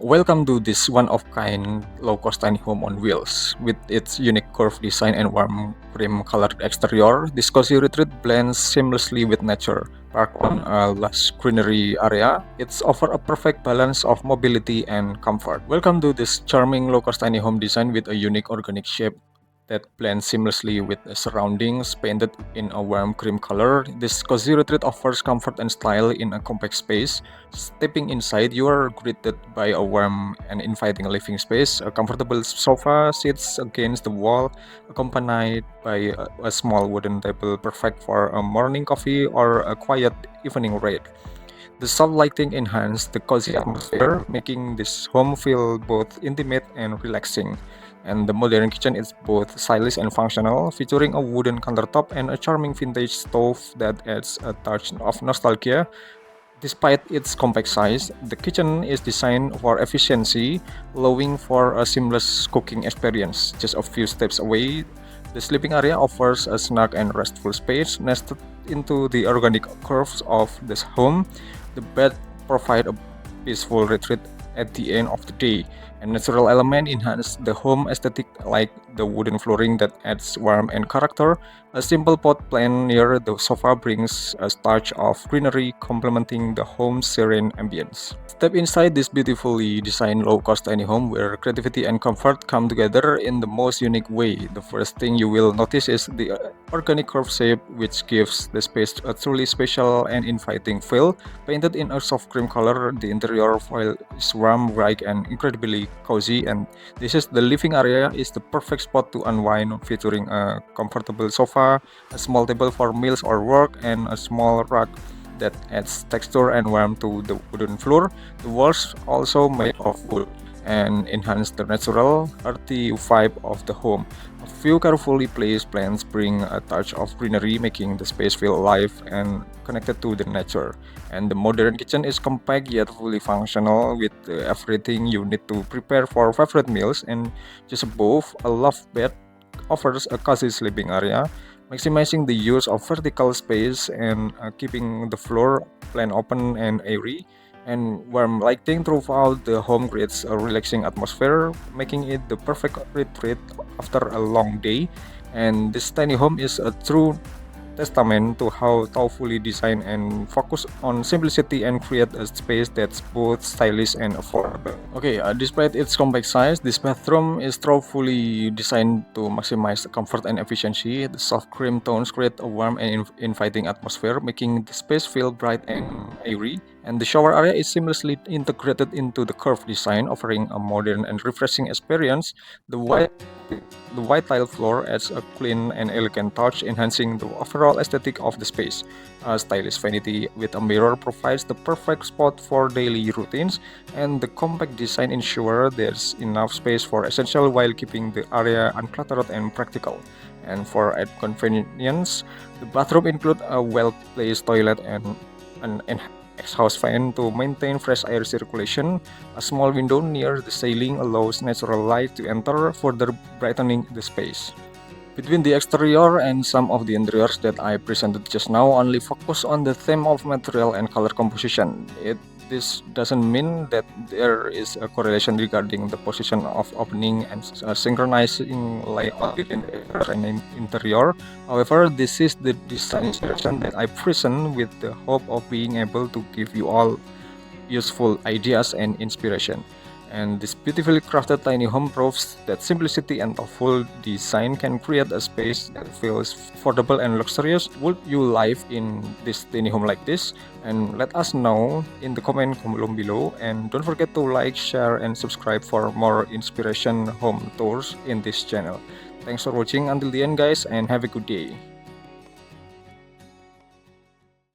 Welcome to this one-of-kind low-cost tiny home on wheels. With its unique curved design and warm cream-colored exterior, this cozy retreat blends seamlessly with nature. Parked on a lush greenery area, it's offer a perfect balance of mobility and comfort. Welcome to this charming low-cost tiny home design with a unique organic shape that blends seamlessly with the surroundings, painted in a warm cream color. This cozy retreat offers comfort and style in a compact space. Stepping inside, you are greeted by a warm and inviting living space. A comfortable sofa sits against the wall, accompanied by a small wooden table perfect for a morning coffee or a quiet evening read. The soft lighting enhanced the cozy atmosphere, making this home feel both intimate and relaxing. And the modern kitchen is both stylish and functional, featuring a wooden countertop and a charming vintage stove that adds a touch of nostalgia. Despite its compact size, the kitchen is designed for efficiency, allowing for a seamless cooking experience. Just a few steps away, the sleeping area offers a snug and restful space nested into the organic curves of this home. The bed provides a peaceful retreat at the end of the day. A natural element enhance the home aesthetic like the wooden flooring that adds warmth and character. A simple pot plant near the sofa brings a touch of greenery complementing the home's serene ambience. Step inside this beautifully designed low-cost tiny home where creativity and comfort come together in the most unique way. The first thing you will notice is the organic curved shape which gives the space a truly special and inviting feel. Painted in a soft cream color, the interior feel is warm, bright, and incredibly cozy. And this is the living area is the perfect spot to unwind, featuring a comfortable sofa, a small table for meals or work, and a small rug that adds texture and warmth to the wooden floor. The walls also made of wood and enhance the natural, earthy vibe of the home. A few carefully placed plants bring a touch of greenery, making the space feel alive and connected to the nature. And the modern kitchen is compact yet fully functional with everything you need to prepare for favorite meals. And just above, a loft bed offers a cozy sleeping area, maximizing the use of vertical space and keeping the floor plan open and airy. And warm lighting throughout the home creates a relaxing atmosphere, making it the perfect retreat after a long day. And this tiny home is a true testament to how thoughtfully designed and focus on simplicity and create a space that's both stylish and affordable. Okay, despite its compact size, this bathroom is thoughtfully designed to maximize comfort and efficiency. The soft cream tones create a warm and inviting atmosphere, making the space feel bright and airy. And the shower area is seamlessly integrated into the curved design, offering a modern and refreshing experience. The white the white tile floor adds a clean and elegant touch, enhancing the overall aesthetic of the space. A stylish vanity with a mirror provides the perfect spot for daily routines, and the compact design ensures there's enough space for essential while keeping the area uncluttered and practical. And for added convenience, the bathroom includes a well-placed toilet and an exhaust fan to maintain fresh air circulation. A small window near the ceiling allows natural light to enter, further brightening the space. Between the exterior and some of the interiors that I presented just now only focus on the theme of material and color composition. This doesn't mean that there is a correlation regarding the position of opening and synchronizing layout within the exterior and interior. However, this is the design inspiration that I present with the hope of being able to give you all useful ideas and inspiration. And this beautifully crafted tiny home proves that simplicity and thoughtful design can create a space that feels affordable and luxurious. Would you live in this tiny home like this? And let us know in the comment column below. And don't forget to like, share, and subscribe for more inspiration home tours in this channel. Thanks for watching until the end, guys, and have a good day.